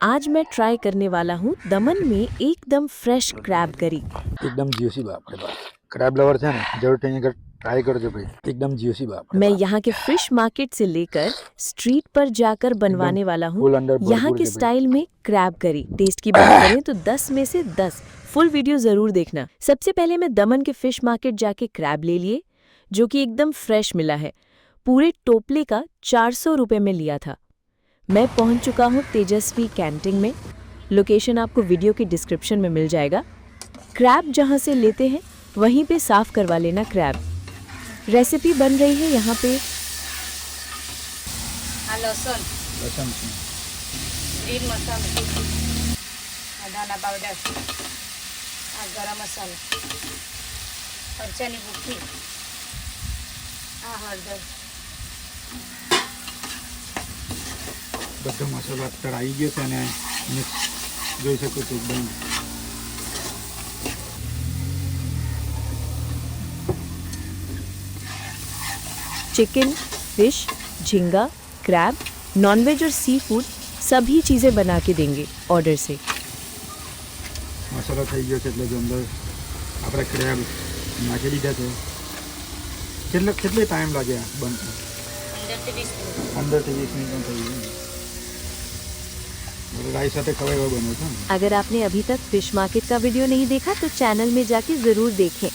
आज मैं ट्राई करने वाला हूँ दमन में एकदम फ्रेश क्रैब करी। एकदम જ્યુસી બાપ રે બાપ ક્રેબ લવર છે ને જરૂર થી અહીંયા ટ્રાય કરજો ભાઈ एकदम જ્યુસી બાપ रे मैं बाप यहाँ के फिश मार्केट से लेकर स्ट्रीट पर जाकर बनवाने वाला हूँ फुल अंडर यहाँ भरपूर के के भाई स्टाइल में क्रैब करी। टेस्ट की बात करें तो 10 में से 10। फुल वीडियो जरूर देखना। सबसे पहले मैं दमन के फिश मार्केट जाके क्रैब ले लिए, जो कि एकदम फ्रेश मिला है। पूरे टोपले का 400 रुपये में लिया था। मैं पहुंच चुका हूं तेजस्वी कैंटीन में। लोकेशन आपको वीडियो के डिस्क्रिप्शन में मिल जाएगा। क्रैब जहां से लेते हैं वहीं पे साफ करवा लेना क्रैब। रेसिपी बन रही है यहाँ पे। लहसुन, લસણ છે ग्रीन मसाला, दाना पाउडर, गरम मसाला, मरचानी भूखी, हळदर, બધો મસાલો અત્યારે આવી ગયો છે અને મિક્સ જોઈ શકો છો એકદમ चिकन, फिश, झींगा, क्रैब, नॉनवेज और सी फूड सभी चीज़ें बना के देंगे ऑर्डर से। મસાલો થઈ ગયો છે એટલે જો અંદર આપણે ક્રેબ નાખી દીધા છે કેટલો ટાઈમ લાગે આ બનતા 15 થી 20 15 થી 20 મિનિટ મિનિટ. થઈ ગયું રાઈસ સાથે ખવાય એવો બન્યો છે ને अगर आपने अभी तक फिश मार्केट का वीडियो नहीं देखा तो चैनल में जाके ज़रूर देखें।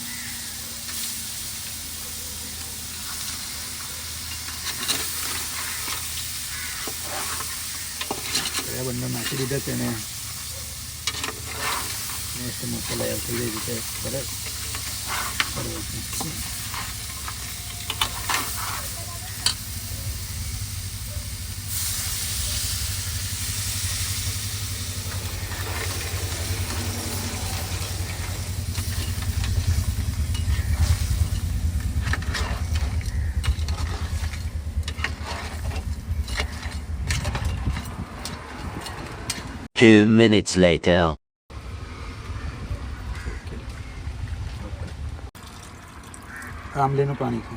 ક્રેબ અંદર નાખી દીધા છે ને મસ્ત મસાલા એડ થઈ જાય છે બરાબર Two minutes later. આમલીનું પાણી છે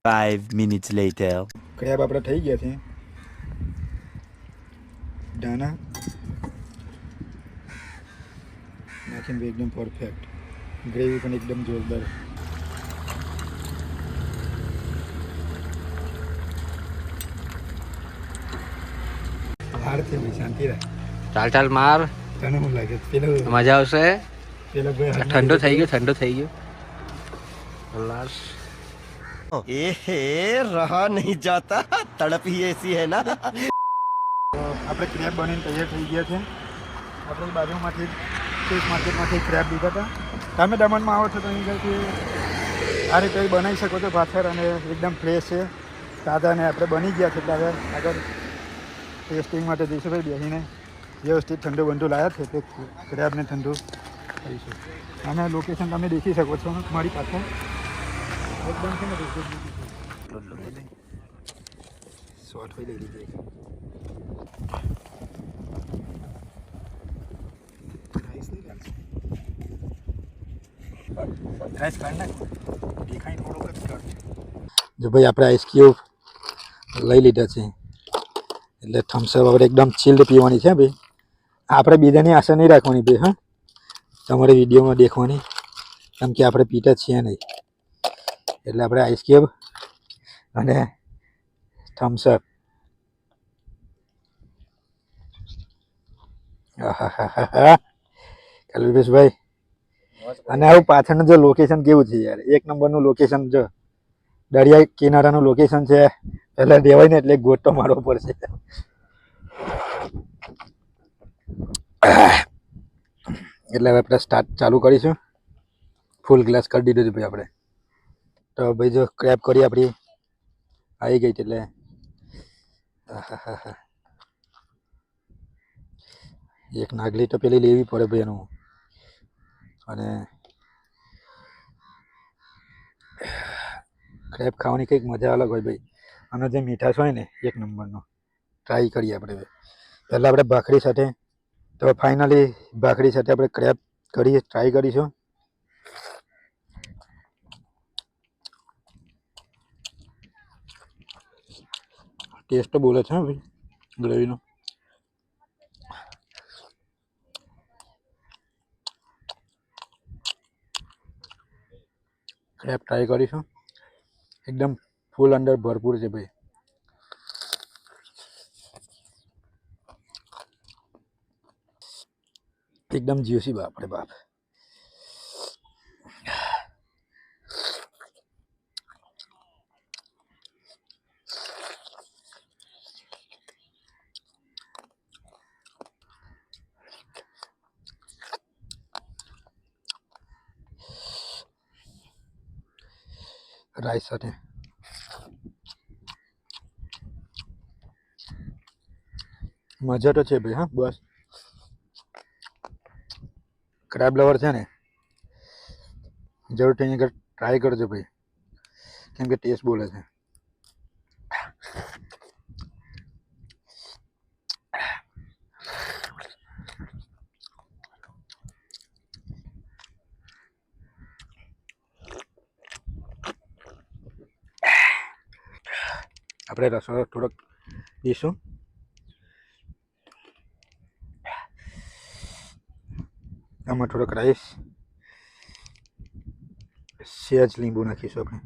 Five minutes later. ક્રેબ આપણે થઈ ગયા છે દાણા નાખીને એકદમ પરફેક્ટ ગ્રેવી પણ એકદમ જોરદાર હાર થઈ ગઈ શાંતિ રાખ ચાલ ચાલ માર તને શું લાગે પેલો મજા આવશે પેલો ભાઈ હાથ ઠંડો થઈ ગયો ઠંડો થઈ ગયો ખલાસ रहा नहीं जाता तड़प ही ऐसी है ना આપણે ક્રેબ બનીને તૈયાર થઈ ગયા છે આપણે બાજુમાંથી ફિશ માર્કેટમાંથી ક્રેબ લીધા હતા તમે દમણમાં આવો છો તો અહીં આગળથી આ રીતે બનાવી શકો છો પાછળ અને એકદમ ફ્રેશ છે તાજા ને આપણે બની ગયા છે એટલે હવે આગળ ટેસ્ટિંગ માટે જઈશું ભાઈ બેસીને વ્યવસ્થિત ઠંડુ બંધુ લાવ્યા છે તે ક્રેબને ઠંડુ કરીશું અને લોકેશન તમે દેખી શકો છો મારી પાછળ એકદમ છે ને શોર્ટ હોય લઈ લીધી જો ભાઈ આપણે આઈસ ક્યુબ લઈ લીધા છે એટલે થમ્સઅપ આપણે એકદમ ચિલ્ડ પીવાની છે ભાઈ આપણે બીજાની આશા નહીં રાખવાની ભાઈ હા તમારે વિડીયોમાં દેખવાની કેમ કે આપણે પીતા છીએ નહીં એટલે આપણે આઈસ ક્યુબ અને થમ્સઅપ કલ્પેશભાઈ અને આવું પાછળનું જો લોકેશન કેવું છે યાર એક નંબરનું લોકેશન જો દરિયા કિનારાનું લોકેશન છે પહેલાં દેવાય ને એટલે ગોટો મારવો પડશે એટલે હવે આપણે સ્ટાર્ટ ચાલુ કરીશું ફૂલ ગ્લાસ કરી દીધો છે ભાઈ આપણે તો ભાઈ જો ક્રેબ કરી આપણી આવી ગઈ એટલે એક નાગલી તો પેલી લેવી પડે ભાઈ એનું અને ક્રેબ ખાવાની કંઈક મજા અલગ હોય ભાઈ આનો જે મીઠાશ હોય ને એક નંબરનો ટ્રાય કરીએ આપણે પહેલાં આપણે ભાખરી સાથે તો ફાઇનલી ભાખરી સાથે આપણે ક્રેબ કરીએ, ટ્રાય કરીશું. ટેસ્ટ તો બોલે છે ભાઈ ગ્રેવીનો. ક્રેબ ટ્રાય કરીશું. એકદમ ફૂલ અંદર ભરપૂર છે ભાઈ. એકદમ જ્યુસી બાપ રે બાપ. રાઈસ સાથે મજા તો છે ભાઈ. હા બસ ક્રેબ લવર છે ને જરૂરથી અહીં ટ્રાય કરજો ભાઈ, કેમ કે ટેસ્ટ બોલે છે. આપણે રસો થોડોક દઈશું. આમાં થોડોક રાઈસ, સહેજ લીંબુ નાખીશું આપણે.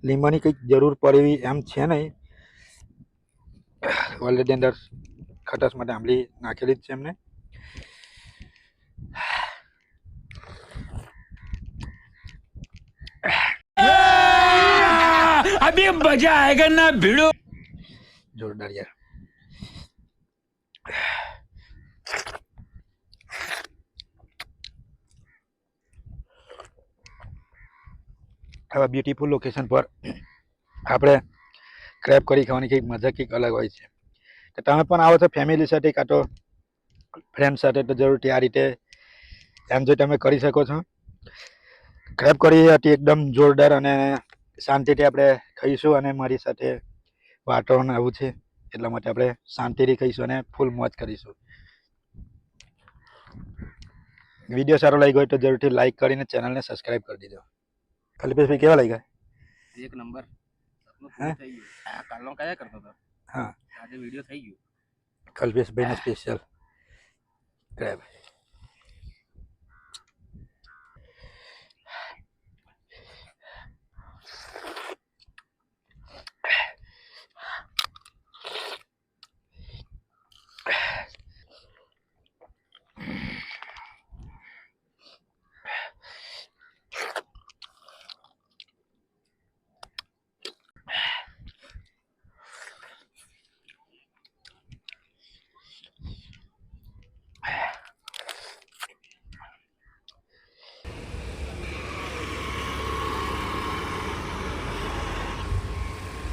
લીંબાની કંઈક જરૂર પડે એવી એમ છે નહીં, ઓલરેડી અંદર ખટાશ માટે આંબલી નાખેલી જ છે એમને. अभी मजा आएगा ना भिड़ो. જોરદાર યાર. આવા બ્યુટીફુલ લોકેશન પર આપણે ક્રેબ કરી ખાવાની કંઈક મજા કંઈક અલગ હોય છે. તો તમે પણ આવો છો ફેમિલી સાથે કાં તો ફ્રેન્ડ સાથે, તો જરૂરથી આ રીતે એન્જોય તમે કરી શકો છો. ક્રેબ કરી હતી એકદમ જોરદાર અને શાંતિથી આપણે ખાઈશું. અને મારી સાથે વાતાવરણ આવું છે એટલા માટે આપણે શાંતિથી ખાઈશું અને ફૂલ મોજ કરીશું. વિડીયો સારો લાગ્યો હોય તો જરૂરથી લાઈક કરીને ચેનલને સબસ્ક્રાઈબ કરી દેજો. કલ્પેશભાઈ કેવા લાગ્યા? એક નંબર. હે? થઈ ગયું. આ કાલનો કયા કરતો હતો? હા, આજે વિડીયો થઈ ગયો. કલ્પેશભાઈને સ્પેશિયલ ક્રેબ.